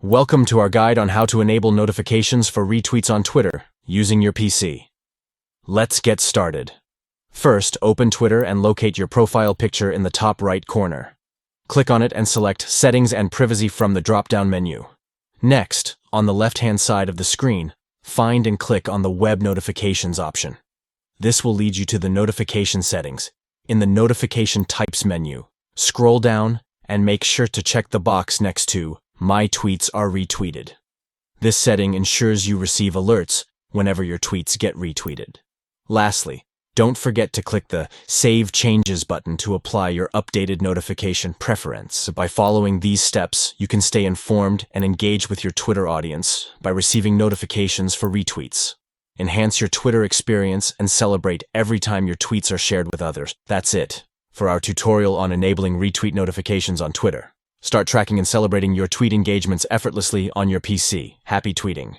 Welcome to our guide on how to enable notifications for retweets on Twitter using your PC. Let's get started. First, open Twitter and locate your profile picture in the top right corner. Click on it and select Settings and Privacy from the drop-down menu. Next, on the left-hand side of the screen, find and click on the Web Notifications option. This will lead you to the notification settings. In the Notification Types menu, scroll down and make sure to check the box next to My Tweets are retweeted. This setting ensures you receive alerts whenever your tweets get retweeted. Lastly, don't forget to click the Save Changes button to apply your updated notification preference. By following these steps, you can stay informed and engage with your Twitter audience by receiving notifications for retweets. Enhance your Twitter experience and celebrate every time your tweets are shared with others. That's it for our tutorial on enabling retweet notifications on Twitter. Start tracking and celebrating your tweet engagements effortlessly on your PC. Happy tweeting!